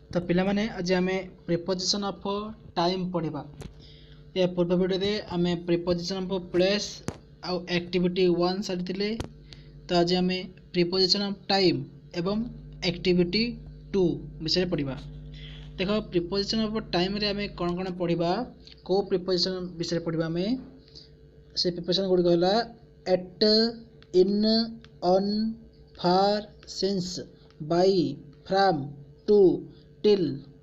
तो पिला माने आज आम प्रिपोजिशन ऑफ टाइम पढ़ा। या पूर्व वीडियो आम प्रिपोजिशन ऑफ प्लेस आउ एक्टिविटी 1 सारी। तो आज आम प्रिपोजिशन ऑफ टाइम एवं एक्टिविटी 2 विषय पढ़ा। देख प्रिपोजिशन ऑफ टाइम रे आम कौन कौन पढ़ा, को प्रिपोजिशन विषय पढ़ा आम से प्रिपोजिशन गुड़िक है at, in, on, for, since, by, from, to, till,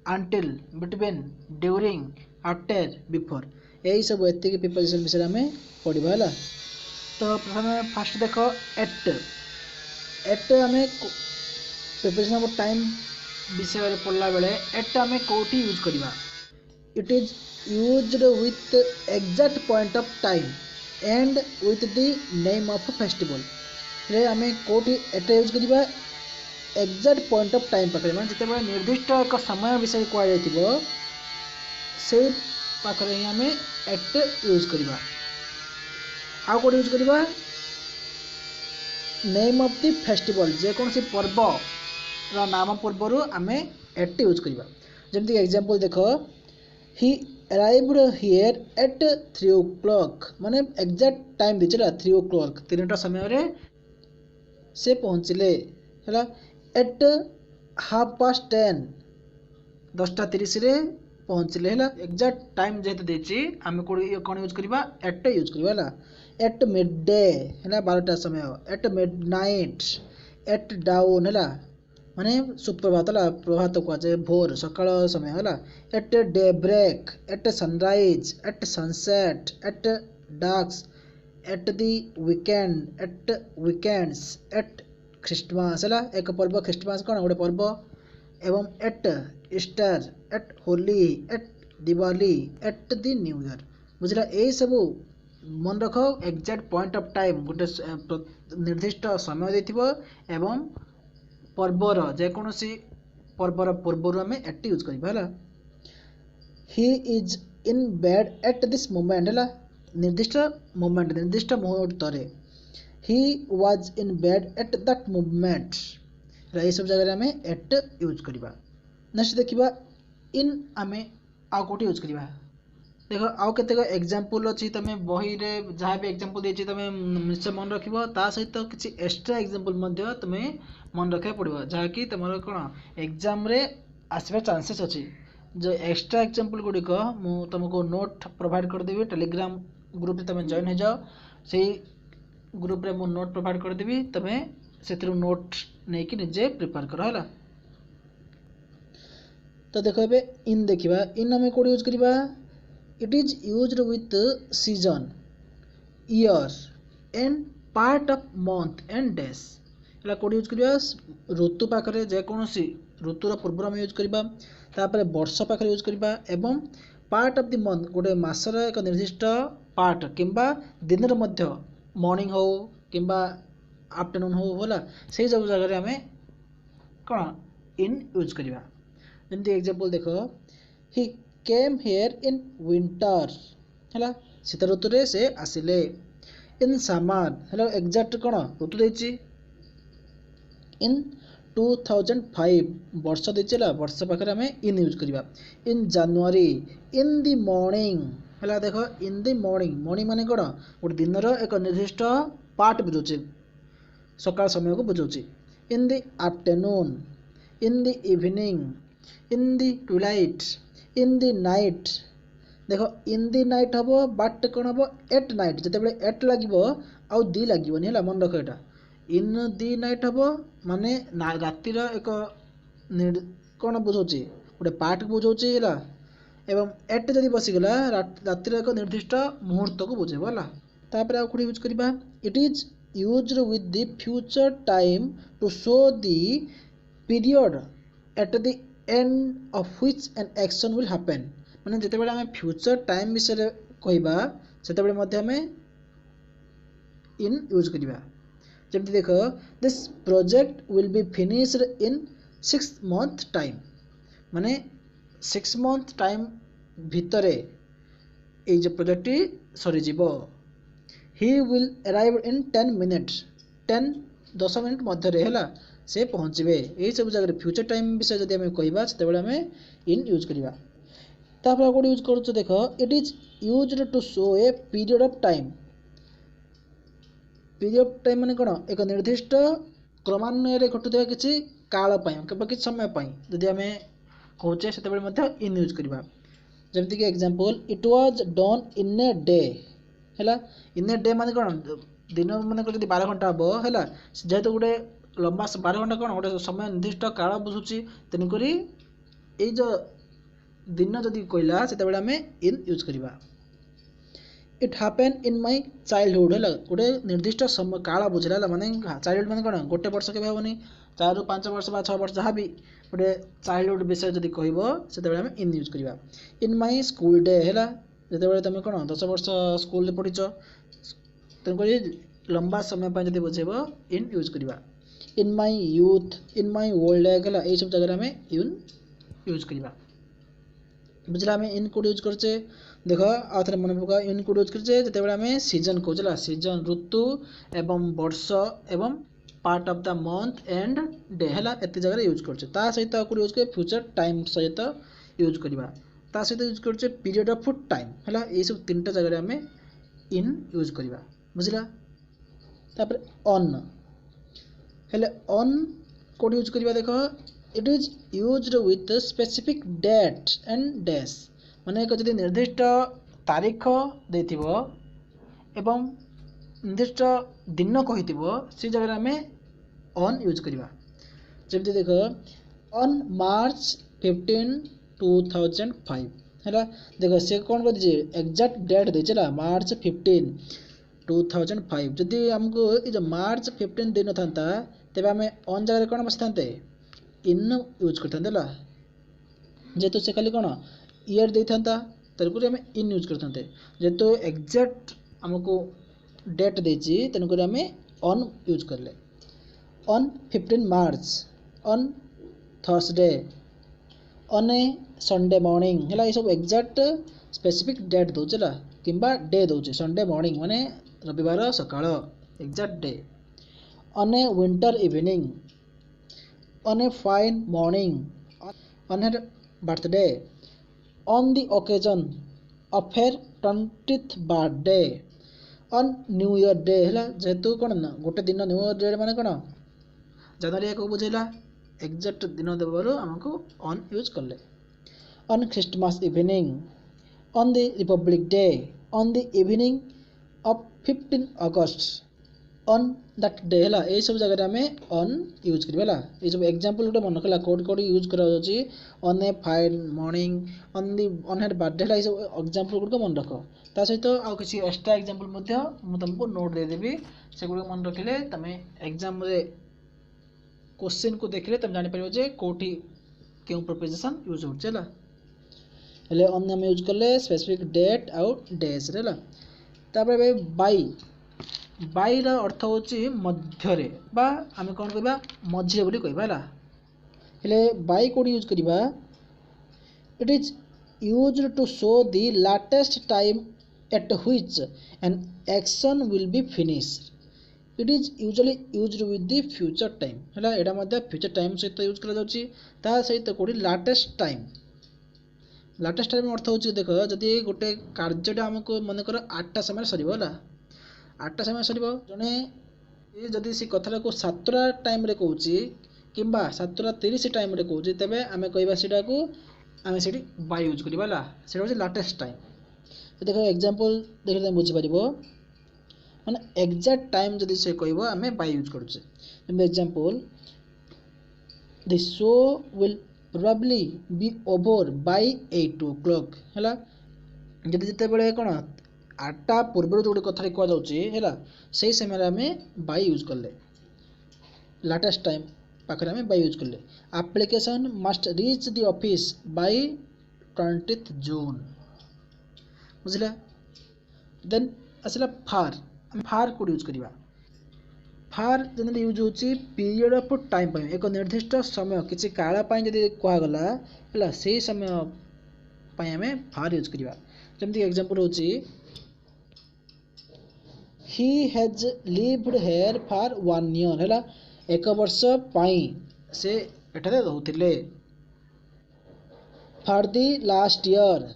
until, between, during, after, before, यही सब एतिक प्रिपोजिशन विषय आम पढ़ा है। तो प्रथम फास्ट देख एट एट आम प्रिपोजिशन ऑफ टाइम विषय पढ़ला बेले एट आम कौटी यूज करवा। It is used with exact point of time and with the name of festival रे आम कौटी एट यूज करवा एग्जैक्ट पॉइंट ऑफ टाइम पाखे मैं जिते निर्दिष्ट एक समय विषय कहुई से पाखे ही आम एट यूज करवा। आउ कौन यूज करवा नेम ऑफ द फेस्टिवल जेकोसी पर्व नाम पूर्वर आम एट यूज करवा। जमती एग्जांपल देख ही अराइव्ड हियर एट 3 o'clock माने एग्जैक्ट टाइम दीचे 3 o'clock 3टा समय से पहुँचले है। एट 10:30 10:30 रे पहुँचले है। एग्जैक्ट टाइम जेहेतु देची आम कौन यूज करवा एट यूज करवा है। एट मिड डे है 12टा समय। At midnight, at dawn है माने सुप्रभात है प्रभात कहुए भोर सकाळ समय है। At daybreak, at sunrise, at sunset, at darks, at the weekend, at weekends, at Christmas है एक पर्व। ख्रीष्टमास कौन गोटे पर्व। एवं at Easter, at Holi, at Diwali, at the new year बुझला। यही सब मन रख एग्जैक्ट पॉइंट ऑफ टाइम गोटे निर्दिष्ट समय देथिबो एवं पर्वर जेकोसी पर्वर पूर्वर आम एट यूज करवा। He is in bed at this moment है निर्दिष्ट मोमेंट निर्दिष्ट मुहूर्त। He was in bed at that moment ये सब जगह आम एट यूज करवा। नेक्स्ट देखा इन आम आउ कौट यूज करवा। देख आउ केतेक एग्जांपल अच्छी तुम बही रे जहाँ भी एग्जांपल देछि तुम निश्चय मन रख सहित किसी एक्स्ट्रा एग्जांपल तुम मन रखा पड़ो जहाँकि तुम कौन एग्जाम रे आसवा चांसेस अच्छी। जो एक्स्ट्रा एग्जांपल गुड़िक मु तुमको नोट प्रोवाइड करदेवी टेलीग्राम ग्रुप तुम जॉइन हो जाओ से ग्रुप रे मु नोट प्रोवाइड करदेवी तुम से नोट नहीं कि निजे प्रिपेयर कर है। तो देख ए इन देखा इन आम कौट यूज करवा। It is used with season, year and part of month and days है कौट यूज करवा। ऋतु पाखे जेकोसी ऋतुर पूर्व आम यूज करवा। तापर वर्ष पाखे यूज करवा एवं पार्ट ऑफ द मंथ गोटे मासर एक निर्दिष्ट पार्ट किंबा दिन मध्य मॉर्निंग हो किंबा आफ्टरनून हो होला से सब जगह आम कौन इन यूज करवा। जमती एग्जांपल देख ही केम हियर इन विंटर है शीत ऋतु रे से आसिले। इन समर है एग्जैक्ट कौन ऋतु देछि। इन 2005 वर्ष देछि वर्ष पाखे आम इन यूज करवा। इन जानुआरी इन दी मॉर्निंग है देख इन दी मॉर्निंग मॉर्निंग माने कौन गोटे दिन एक निर्दिष्ट पार्ट बुझे सकाल समय को बुझे। In the afternoon, in the evening, in the twilight, in the night. देख इन दी नाइट हम बाट कौन हम एट नाइट जिते एट लगे आउ दी लगे है मन रख यहाँ। इन दी नाइट हम माने रातिर एक कौन बुझे गोटे पार्ट को बुझे है। एवं एट जदि बसीगला रातिर एक निर्दिष्ट मुहूर्त को बुझेब है। तापर आउ कौन यूज करवा। It is used with the future time to show the period at the end of which an action will happen माने जिते बड़े आम फ्यूचर टाइम विषय कहवा से आम इन यूज करवा। जमती देख this project will be finished in 6 month time माने 6 month टाइम भितर ये जो प्रोजेक्ट सरीज। He will arrive in 10 minutes 10 minute मध्य है से पहुँचे यही सब जगह फ्यूचर टाइम विषय जब आम कहवा से आम इन यूज करवा तापर गोटे यूज कर देख it is used to show a period of time माने कौन एक निर्दिष्ट क्रमान्वय घटुवा किसी काल कि समय जदि आम कहे से इन यूज करवा जमीक example it was done in a day है इन ए डे माने कौन दिन मन जब 12 घंटा हम है जेहेतु गोटे लंबा 12 घंटा कौन गोटे समय निर्दिष्ट काल बुझुची तेणुक ये जो दिन जदि कहला से आम इन यूज करवा it happen in my childhood है गोटे निर्दिष्ट समय काल बुझला माने चाइल्डहुड माने कौन गोटे वर्ष के हेनी 4 ରୁ 5 वर्ष 6 वर्ष जहाँ भी गोटे चाइल्डहुड विषय जदि कह से आम इन यूज करवा इन माय स्कूल डे है जो तुम कौन 10 वर्ष स्कूल पढ़ीच तेणुक लंबा समय जब बुझेब इन यूज करवा in my youth in my old age है यही सब जगह आम इन यूज करवा बुझला आम इन कोड यूज करचे देख आउ थे मन पका इन कोड यूज करचे जिते आम सीजन कहला सीजन ऋतु एवं वर्ष एवं part of the month and day है एत जगह यूज करचे ता सहित कोड यूज कर फ्यूचर टाइम सहित यूज करवा ता सहित यूज करचे पीरियड ऑफ टाइम है यही सब 3टा जगह आम इन यूज करवा बुझला तापर ऑन हेले ऑन कोड यूज करवा देख it is used with specific date and days माने एक जदि निर्दिष्ट तारीख देथिबो एवं निर्दिष्ट दिन कहिथिबो से जगह आम ऑन यूज करवा जब देख ऑन मार्च 15 2005 है देख से कौन कर दीजिए एग्जैक्ट डेट देला मार्च 15 2005 जदि आमको ये जो मार्च 15 दिन था तेज आम ऑन जगह कौन बसी था इन यूज करते जेहेतु से खाली कौन ईयर दे था तेणुक आम इन यूज करते जेहेतु एग्जैक्ट आमको डेट देती तेणुक आम ऑन यूज करले on 15 march on Thursday on A Sunday morning है ये सब एग्जैक्ट स्पेसिफिक डेट दूसरा कि डे दूचे संडे मॉर्निंग माने रविवार सकाळ exact day on A winter evening on a fine morning on her birthday on the occasion of her 20th birthday on new year day है जेहेतु कौन ना गोटे दिन न्यू ईयर डे माने कौन जनवरी को बुझेला एग्जैक्ट दिन देवर आमको ऑन यूज कले on Christmas evening on the Republic day on the evening of 15 August on that day है यही सब जगह आम ऑन यूज करवा ये सब एग्जांपल गोटे मन कला कोड कोड यूज करा on a fine morning on her birthday है सब एग्जांपल गुड़ मन रख ता सहित आउ किसी एक्स्ट्रा एग्जांपल मुझे तुमको नोट देदेवी से गुड़ मन रखिले तुम एग्जाम क्वेश्चन को देखिले तुम जान पार जे कोठी क्यों प्रिपोजिशन यूज होले ऑन आम यूज कले स्पेसिफिक डेट आउट डेज है तापर बाई बाई रा अर्थ होची मध्यरे बा आम कौन कहबा मझे बोली कहबा हेले बाई कोड यूज करबा it is used to show the latest time at which an action will be finished it is usually used with the future time है एटा मध्य फ्यूचर टाइम सहित यूज करा जाउची ता सहित कोडी लेटेस्ट टाइम अर्थ होची देख जदि गोटे कार्यटा हमको मन कर 8टा समय सरीबो होला 8टा समय सरीबो जने जदि से कथा को 7टा टाइम रे कहूची किंबा 7:30 टाइम रे कहूची तबे आमे कहबा सेटा को आमे सेठी बाय यूज करबा सेटा होची लेटेस्ट टाइम देखो एग्जांपल देखले बुझी परिबो माने एग्जैक्ट टाइम जदि से कहबो आमे बाय यूज करूचे जेम example the show will probably be over by 8 o'clock हैला जदि जते बेले कोन 8टा पूर्व जो कथा कह जाउची हैला सही समय आमे बाय यूज करले लेटेस्ट टाइम पाखरे आमे बाय यूज करले application must reach the office by 20th June बुझला देन असला फार कोड यूज करवा फार जनरली यूज होची पीरियड ऑफ टाइम पर एक निर्दिष्ट समय किसी काल पाई जदि कहा गला हला सेही समय पाई हमें फार यूज करवा जेमति एग्जांपल होची he has lived here for 1 year हला एक वर्ष पाई से एठारे रहउथिले for the last year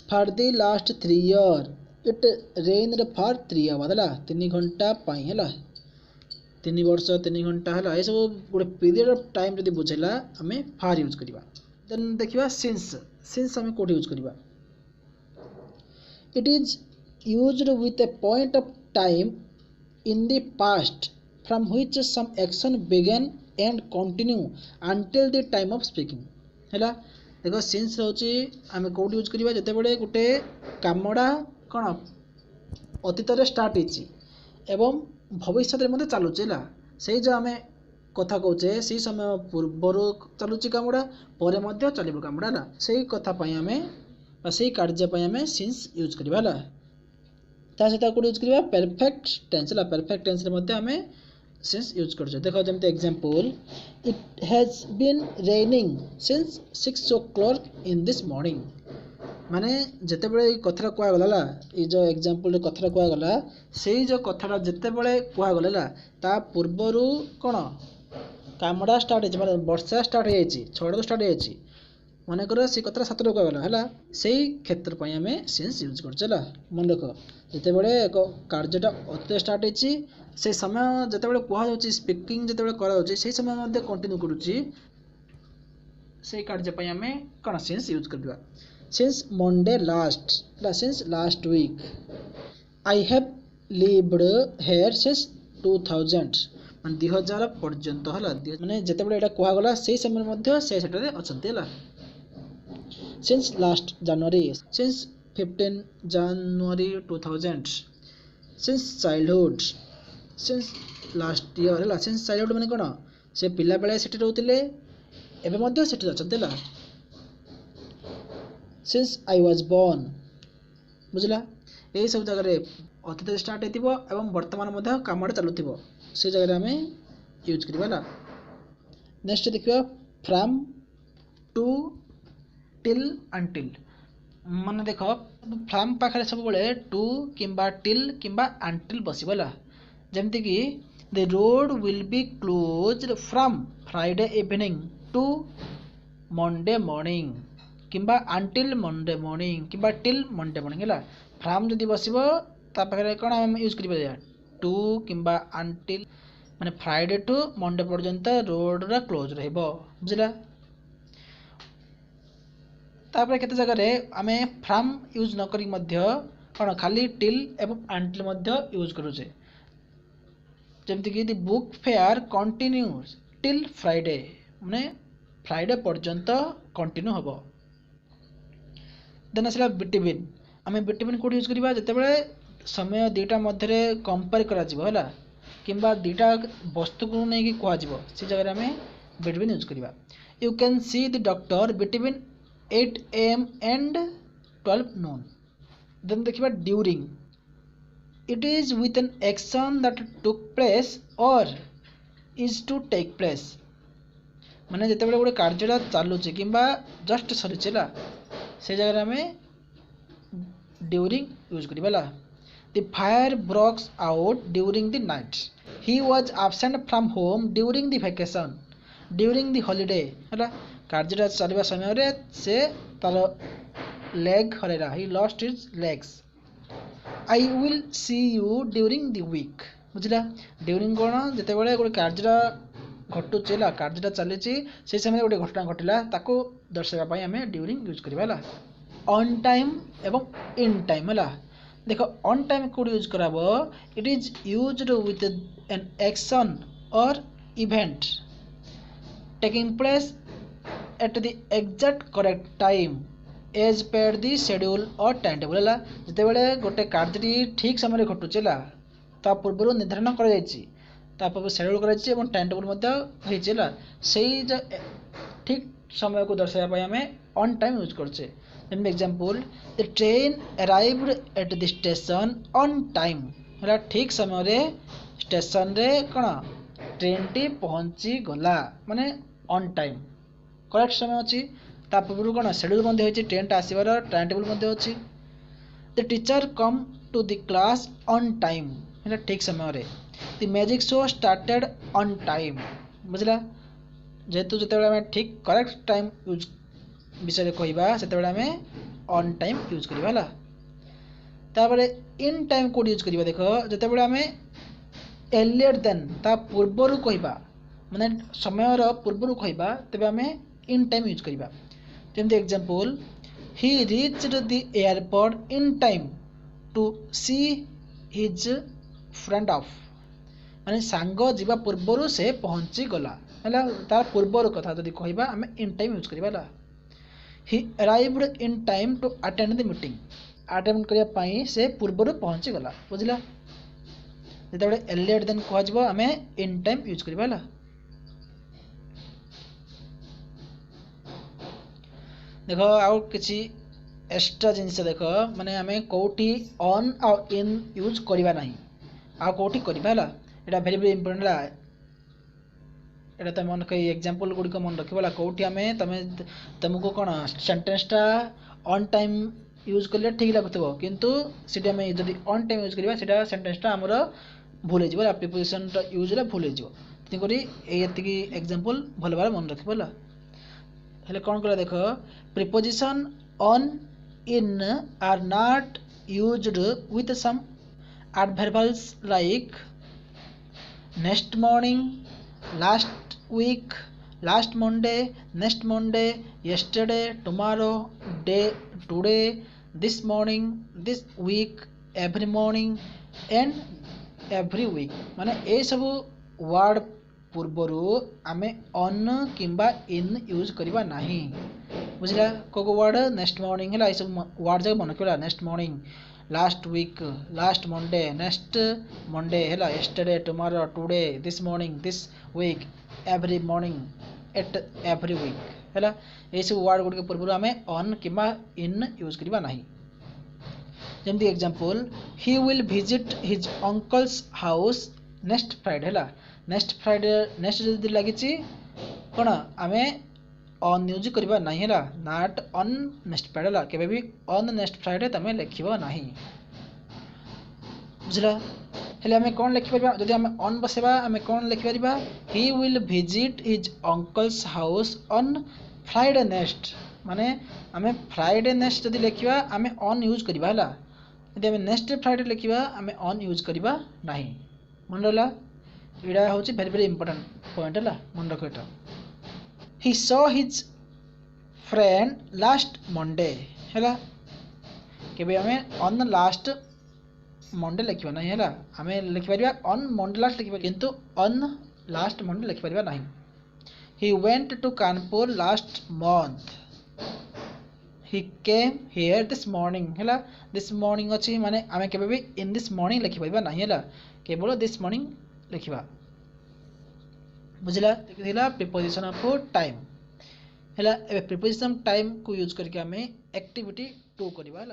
for the last 3 year it rained for 3 hour हला 3 घंटा पाई हला 3 वर्ष 3 घंटा हला ए सब गोटे पीरियड ऑफ टाइम जदी बुझेला हमें फॉर यूज करिबा देन देखिबा सिंस हमें कोड यूज करिबा it is used with a point of time in the past from which some action began and continue until the time of speaking हैला देखो सिंस रहउची हमें कोड यूज करिबा जते बडे गुटे कामडा कोन अतीत रे स्टार्ट हिची एवं भविष्य रे मध्ये चालुची हैला सेही जो हमें कथा कहूचे सेही समय पूर्वर चालुची कामडा परे मध्ये चलिबो कामडा ना सेही कथा पई हमें सेही कार्य पई हमें सिंस यूज करिबा ला ता सहित कोड यूज करिबा परफेक्ट टेंस ला परफेक्ट टेंस रे मध्ये हमें सिंस यूज करछे देखो जेमते example it has been raining since 6 o'clock in this morning माने जते बेले कथरा कुआ गला ई जो एग्जांपल रे कथरा कुआ गला सेही जो कथरा जते बेले कुआ गला ता पूर्वरु कोन कामडा स्टार्ट हे माने वर्षा स्टार्ट हे छि छड़ स्टार्ट हे छि माने करो से कथरा 7 कुआ गला हला सेही क्षेत्र पई हमें सिंस यूज करछला मन देखो जते बेले एक कार्यटा अते स्टार्ट हे छि से समय जते बेले कुआ होछि स्पीकिंग जते बेले करा होछि से समय मध्ये कंटिन्यू करूछि से कार्य पई हमें कोन सिंस यूज करबा since Monday last since last week I have lived here since 2000 मान 2000 पर्यंत हला माने जते बेले एटा कुआ गला सेही समय मध्ये से सेटरे अछंती हला since last January since 15 January 2000 since childhood since last year हला since childhood माने कोन से पिला बेले सेठी रहउतिले एबे मध्ये सेठी अछंती हला since I was born बुझला ए सब जगह रे अतीत स्टार्ट हेतिबो एवं वर्तमान मध्ये कामडा चालुथिबो से जगह रे हमें यूज करबाला नेक्स्ट देखिबा फ्रॉम टू टिल अंटिल माने देखो फ्रॉम पाखरे सब बेले टू किंबा टिल किंबा अंटिल बसिबला जेमति कि the road will be closed from Friday evening to Monday morning किंबा अंटिल मंडे मॉर्निंग किंबा टिल मंडे मॉर्निंग हैला फ्रॉम जदी बसिबो ता पाखरे कोन हम यूज करिबा टू किंबा अंटिल माने फ्राइडे टू मंडे पर्यंत रोड रा क्लोज रहइबो बुझला तापर केते जगह रे हमें फ्रॉम यूज न करी मध्य कोन खाली टिल एवं अंटिल मध्य यूज करूचे जेमति कि the book fair continues till Friday माने फ्राइडे पर्यंत कंटिन्यू हबो देन असला बिटवीन हमें बिटवीन कोड यूज करिबा जते बेले समय दुटा मध्य रे कंपेयर करा जिवो हला किंबा दुटा वस्तु को नै कि कोआ जिवो से जगह रे हमें बिटवीन यूज करिबा you can see the doctor between 8 am and 12 noon then देखिबा during it is with an action that took place और इज टू टेक प्लेस माने जते बेले गोटे कार्यटा चालू छै किंबा जस्ट सरीचला से जगह हमें ड्यूरिंग यूज करिबला the fire brokes out during the night he was absent from home during the vacation during the holiday हला कार्यटा चलिबा समय रे से तार लेग हरेरा he lost his legs I will see you during the week बुझला ड्यूरिंग कोन जते बेले गोटे कार्यटा घटू चला कार्यटा चली से समय गोटे घटना घटिला ताको दर्शाइबा पई हमें ड्यूरिंग यूज करिबाला ऑन टाइम एवं इन टाइम हला देखो ऑन टाइम कोड यूज कराबो it is used with an action और event taking place at the exact correct time as per the schedule और टाइम टेबल हला जते बेले गोटे कार्यटी ठीक समय रे घटू चला ता पूर्व निर्धारण करा जायछि तापर शेड्यूल करा जायछि एवं टाइम टेबल मध्ये होइछला सेही जो ठीक समय को दर्शाया पई हमें ऑन टाइम यूज करछे an example the train arrived at the station on time हला ठीक समय रे स्टेशन रे कोन ट्रेन टी पहुंची गला माने ऑन टाइम करेक्ट समय अछि तापर कोन शेड्यूल मध्ये होइछि ट्रेन टा आसीबार टाइम टेबल मध्ये अछि the teacher come to the class on time है ठीक समय रे the magic show started on time बुझला जेहेतु जिते आम ठीक करेक्ट टाइम यूज विषय कहवा से ऑन टाइम यूज करवा है तापर इन टाइम कोड यूज करवा देख जिते आम एर्लियर देन ता पूर्वर कहवा माने समय पूर्वर कहवा तेरे आम इन टाइम यूज करवा जमती example he reached the airport in time to see his friend off माने सांग जीवा पूर्वर से पहुंची गला है तार पूर्वर कथा जदि कहवा आम इन टाइम यूज करवा he arrived in time to attend the meeting attend करने से पूर्वर पहुंची गला बुझला जिते एर्लियर देन कह आम इन टाइम यूज करवा देख आउ किसी एक्स्ट्रा जिनस देख माने आम कौटी ऑन आउ इन यूज करवा ना आ कौटी करवा है यहाँ भेरी भेरी इंपोर्टेंट है एटा तुम मन एग्जांपल गुड़िक मन रखा कौटी आम तुमको कौन सेंटेंसटा ऑन टाइम यूज कले ठीक लगुव किंतु सीटा आम जब ऑन टाइम यूज करवा सेंटेंसटा आमर भूल हो प्रिपोजिशन यूज भूल हो ये एग्जांपल भल भाव मन रखा हेले कौन कला देख preposition on in are not used with some adverbials like next morning last week last Monday next Monday yesterday tomorrow day today this morning this week every morning and every week माने ए सब word पूर्वर आम on किंबा इन use करवा नहीं बुझला को word next morning है सब वर्ड जगह मन रखा next morning last week last Monday next Monday है yesterday tomorrow today this morning this week every morning at every week है ये सब वर्ड गुड़ पूर्व आम ऑन किंबा इन यूज करवा नहीं जमती example he will visit his uncle's house next Friday है नेक्स्ट फ्राइडे नेक्स्ट जब लगी कौन आम ऑन यूज करवा नहीं है नॉट ऑन नेक्स्ट फ्राइडे है केबे भी ऑन नेक्स्ट फ्राइडे तुम लिखा नहीं बुझला हेले आम कौन लिखिपर जब आम ऑन बसेबा आम कौन लिखिपर he will visit his uncle's house on Friday next माने आम फ्राइडे नेक्स्ट जब लिखा आम ऑन यूज करवा है यदि आम नेक्स्ट फ्राइडे लिखा आम ऑन यूज करवा नहीं मन रहा यहाँ हूँ भेरी भेरी इंपोर्टेंट पॉइंट है मन रख ये he saw his friend last Monday है केबे आम ऑन लास्ट मंडे लिखा ना है आम लिखिपर ऑन मंडे लास्ट लिखिपर किंतु ऑन लास्ट मंडे लिखिपर ना he went to Kanpur last month he came here this morning है दिस मॉर्निंग अच्छी माने आम केबे भी इन दिस मॉर्निंग लिखिपर ना है केवल दिस मॉर्निंग लिखा बुझला देखा प्रिपोजिशन ऑफ टाइम है प्रिपोजिशन टाइम को यूज करके आम एक्टिविटी 2 करवा।